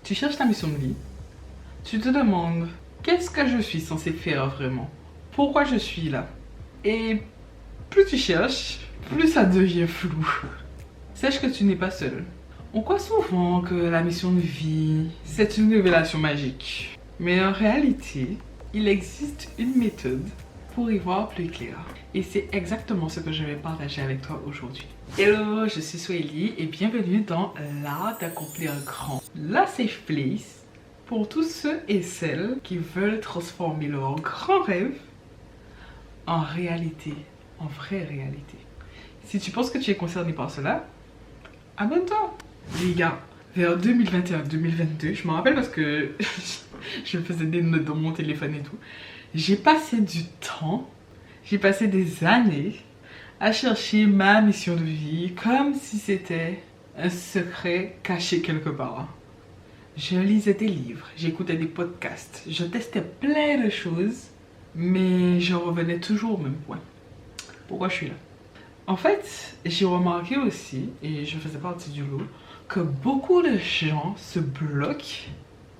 Tu cherches ta mission de vie. Tu te demandes, qu'est-ce que je suis censé faire vraiment? Pourquoi je suis là? Et plus tu cherches, plus ça devient flou. Sache que tu n'es pas seul. On croit souvent que la mission de vie, c'est une révélation magique. Mais en réalité, il existe une méthode pour y voir plus clair. Et c'est exactement ce que je vais partager avec toi aujourd'hui. Hello, je suis Swelly et bienvenue dans l'art d'accomplir grand. La safe place pour tous ceux et celles qui veulent transformer leurs grands rêves en réalité, en vraie réalité. Si tu penses que tu es concerné par cela, abonne-toi. Les gars, vers 2021-2022, je me rappelle parce que je faisais des notes dans mon téléphone et tout. J'ai passé du temps, j'ai passé des années à chercher ma mission de vie comme si c'était un secret caché quelque part. Je lisais des livres, j'écoutais des podcasts, je testais plein de choses, mais je revenais toujours au même point. Pourquoi je suis là? En fait, j'ai remarqué aussi, et je faisais partie du lot, que beaucoup de gens se bloquent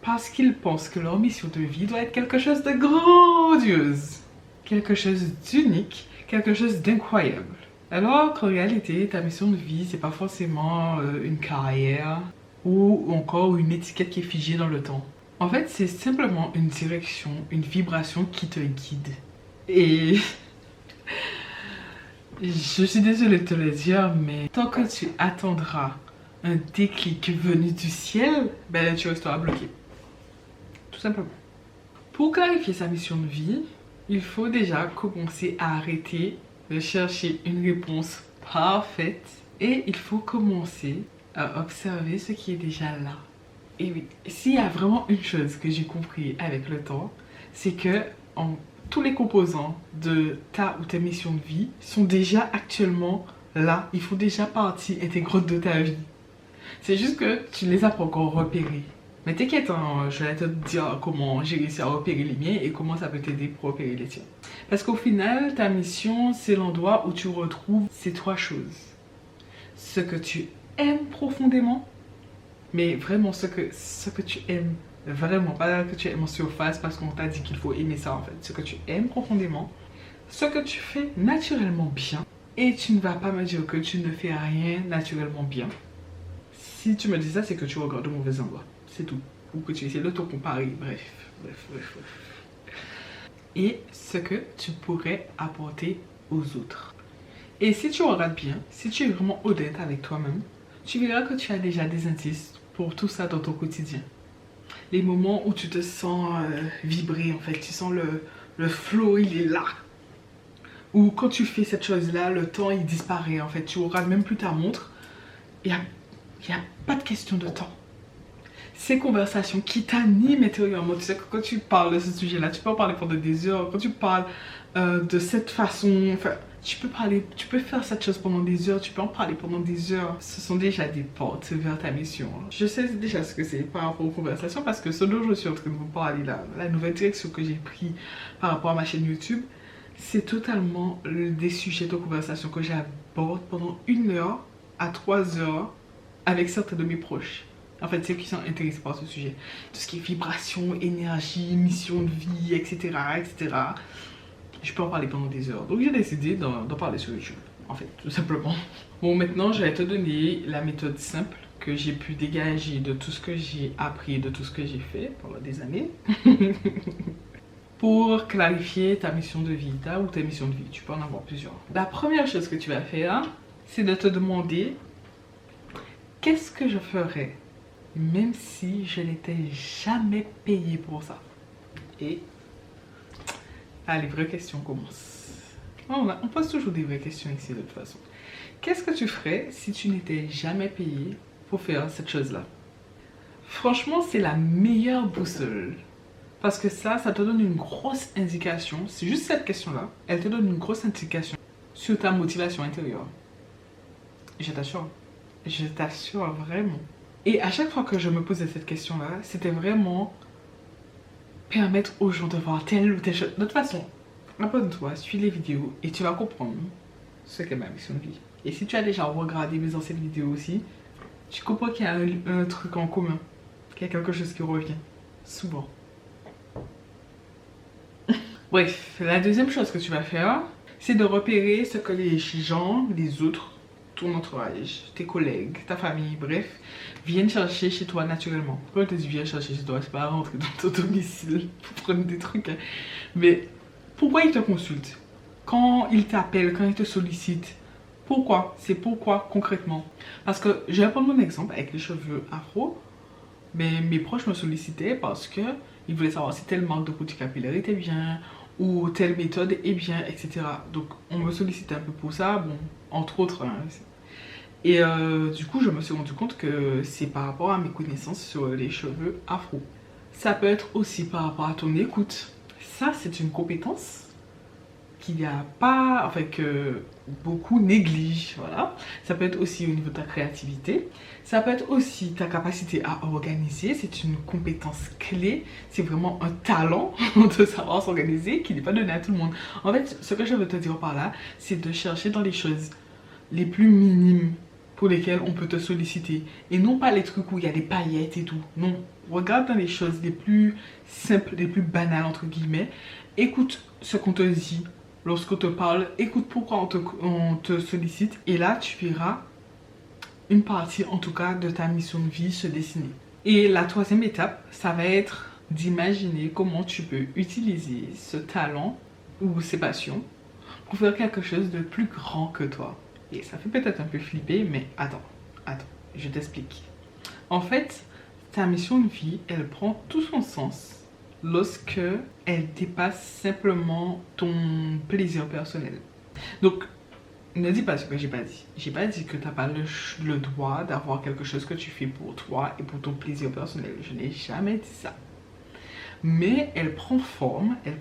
parce qu'ils pensent que leur mission de vie doit être quelque chose de grandiose, quelque chose d'unique, quelque chose d'incroyable. Alors qu'en réalité, ta mission de vie, c'est pas forcément une carrière ou encore une étiquette qui est figée dans le temps. En fait, c'est simplement une direction, une vibration qui te guide. Et je suis désolée de te le dire, mais tant que tu attendras un déclic venu du ciel, ben tu resteras bloqué. Tout simplement. Pour clarifier sa mission de vie, il faut déjà commencer à arrêter de chercher une réponse parfaite et il faut commencer à observer ce qui est déjà là. Et oui, s'il y a vraiment une chose que j'ai compris avec le temps, c'est que tous les composants de ta ou tes missions de vie sont déjà actuellement là. Ils font déjà partie intégrante de ta vie. C'est juste que tu ne les as pas encore repérés. Mais t'inquiète, hein, je vais te dire comment j'ai réussi à repérer les miens et comment ça peut t'aider pour repérer les tiens. Parce qu'au final, ta mission, c'est l'endroit où tu retrouves ces trois choses. Ce que tu aimes profondément, mais vraiment ce que tu aimes vraiment, pas que tu aimes en surface parce qu'on t'a dit qu'il faut aimer ça en fait. Ce que tu aimes profondément, ce que tu fais naturellement bien, et tu ne vas pas me dire que tu ne fais rien naturellement bien. Si tu me dis ça, c'est que tu regardes au mauvais endroit. C'est tout. Ou que tu essaies de te comparer. Bref. Et ce que tu pourrais apporter aux autres. Et si tu regardes bien, si tu es vraiment honnête avec toi-même, tu verras que tu as déjà des indices pour tout ça dans ton quotidien. Les moments où tu te sens vibrer, en fait, tu sens le flow, il est là. Ou quand tu fais cette chose-là, le temps, il disparaît, en fait. Tu regardes même plus ta montre. Il n'y a pas de question de temps. Ces conversations qui t'animent intérieurement, tu sais que quand tu parles de ce sujet-là, tu peux en parler pendant des heures. Quand tu parles de cette façon, enfin, tu peux faire cette chose pendant des heures, tu peux en parler pendant des heures. Ce sont déjà des portes vers ta mission. Je sais déjà ce que c'est par rapport aux conversations parce que ce dont je suis en train de vous parler là, la nouvelle direction que j'ai prise par rapport à ma chaîne YouTube, c'est totalement des sujets de conversation que j'aborde pendant 1 heure à 3 heures avec certains de mes proches. En fait, ceux qui sont intéressés par ce sujet. Tout ce qui est vibration, énergie, mission de vie, etc. Je peux en parler pendant des heures. Donc j'ai décidé d'en parler sur YouTube. En fait, tout simplement. Bon, maintenant, je vais te donner la méthode simple que j'ai pu dégager de tout ce que j'ai appris, de tout ce que j'ai fait pendant des années. Pour clarifier ta mission de vie, ou ta mission de vie. Tu peux en avoir plusieurs. La première chose que tu vas faire, c'est de te demander qu'est-ce que je ferais même si je n'étais jamais payée pour ça. Et les vraies questions commencent. On pose toujours des vraies questions ici de toute façon. Qu'est-ce que tu ferais si tu n'étais jamais payée pour faire cette chose-là? Franchement, c'est la meilleure boussole. Parce que ça te donne une grosse indication. C'est juste cette question-là. Elle te donne une grosse indication sur ta motivation intérieure. Je t'assure vraiment. Et à chaque fois que je me posais cette question-là, c'était vraiment permettre aux gens de voir telle ou telle chose. De toute façon, abonne-toi, suis les vidéos et tu vas comprendre ce qu'est ma mission de vie. Et si tu as déjà regardé mes anciennes vidéos aussi, tu comprends qu'il y a un truc en commun. qu'il y a quelque chose qui revient. Souvent. Bref, la deuxième chose que tu vas faire, c'est de repérer ce que les gens, les autres, ton entourage, tes collègues, ta famille, bref, viennent chercher chez toi naturellement. Quand on te dit viens chercher chez toi, c'est pas rentrer dans ton domicile pour prendre des trucs. Hein. Mais pourquoi ils te consultent? Quand ils t'appellent, quand ils te sollicitent, pourquoi? C'est pourquoi concrètement? Parce que je vais prendre mon exemple avec les cheveux afro. Mais mes proches me sollicitaient parce que ils voulaient savoir si telle marque de produit capillaire était bien ou telle méthode est bien, etc. Donc on me sollicitait un peu pour ça, bon, entre autres. Hein. Et du coup, je me suis rendu compte que c'est par rapport à mes connaissances sur les cheveux afro. Ça peut être aussi par rapport à ton écoute. Ça, c'est une compétence qu'il n'y a pas, enfin que beaucoup négligent, voilà. Ça peut être aussi au niveau de ta créativité. Ça peut être aussi ta capacité à organiser. C'est une compétence clé. C'est vraiment un talent de savoir s'organiser qui n'est pas donné à tout le monde. En fait, ce que je veux te dire par là, c'est de chercher dans les choses les plus minimes pour lesquelles on peut te solliciter. Et non pas les trucs où il y a des paillettes et tout. Non, regarde dans les choses les plus simples, les plus banales entre guillemets. Écoute ce qu'on te dit. Lorsqu'on te parle, écoute pourquoi on te sollicite et là tu verras une partie en tout cas de ta mission de vie se dessiner. Et la troisième étape, ça va être d'imaginer comment tu peux utiliser ce talent ou ces passions pour faire quelque chose de plus grand que toi. Et ça fait peut-être un peu flipper, mais attends, je t'explique. En fait, ta mission de vie, elle prend tout son sens lorsque elle dépasse simplement ton plaisir personnel. Donc, ne dis pas ce que j'ai pas dit. J'ai pas dit que t'as pas le droit d'avoir quelque chose que tu fais pour toi et pour ton plaisir personnel. Je n'ai jamais dit ça. Mais elle prend forme, elle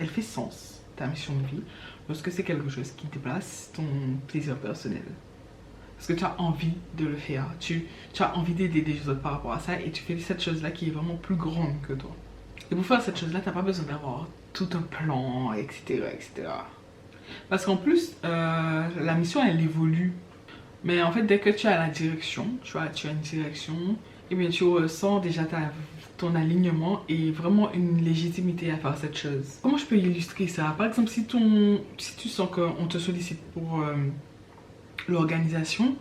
fait sens, ta mission de vie, lorsque c'est quelque chose qui dépasse ton plaisir personnel. Parce que tu as envie de le faire, tu as envie d'aider des autres par rapport à ça et tu fais cette chose-là qui est vraiment plus grande que toi. Et pour faire cette chose-là, tu n'as pas besoin d'avoir tout un plan, etc. etc. Parce qu'en plus, la mission, elle évolue. Mais en fait, dès que tu as la direction, tu as une direction, et bien tu ressens déjà ton alignement et vraiment une légitimité à faire cette chose. Comment je peux illustrer ça? Par exemple, si tu sens qu'on te sollicite pour l'organisation,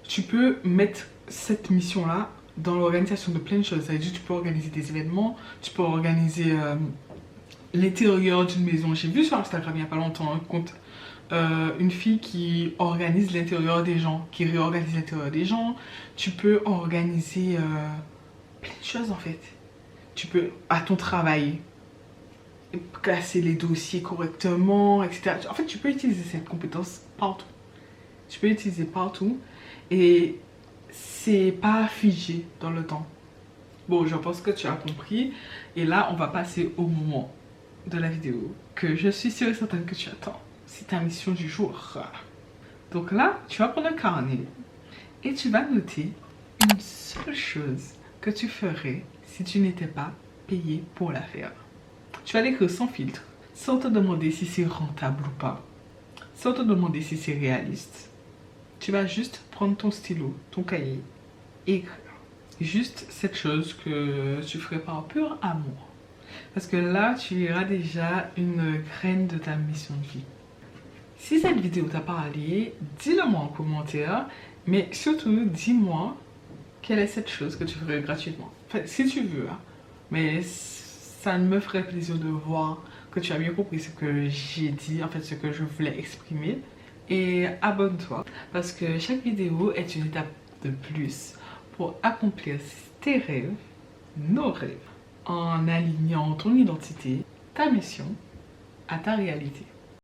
tu peux mettre cette mission-là dans l'organisation de plein de choses. Ça veut dire que tu peux organiser des événements, tu peux organiser l'intérieur d'une maison. J'ai vu sur Instagram il n'y a pas longtemps un compte, une fille qui organise l'intérieur des gens, qui réorganise l'intérieur des gens. Tu peux organiser plein de choses en fait. Tu peux, à ton travail, classer les dossiers correctement, etc. En fait, tu peux utiliser cette compétence partout. Tu peux l'utiliser partout et c'est pas figé dans le temps. Bon, je pense que tu as compris. Et là, on va passer au moment de la vidéo que je suis sûre et certaine que tu attends. C'est ta mission du jour. Donc là, tu vas prendre un carnet et tu vas noter une seule chose que tu ferais si tu n'étais pas payé pour la faire. Tu vas l'écrire sans filtre, sans te demander si c'est rentable ou pas, sans te demander si c'est réaliste. Tu vas juste prendre ton stylo, ton cahier et écrire. Juste cette chose que tu ferais par pur amour. Parce que là, tu verras déjà une graine de ta mission de vie. Si cette vidéo t'a parlé, dis-le moi en commentaire. Mais surtout, dis-moi quelle est cette chose que tu ferais gratuitement. Enfin, si tu veux. Hein. Mais ça me ferait plaisir de voir que tu as bien compris ce que j'ai dit, en fait, ce que je voulais exprimer. Et abonne-toi parce que chaque vidéo est une étape de plus pour accomplir tes rêves, nos rêves, en alignant ton identité, ta mission à ta réalité.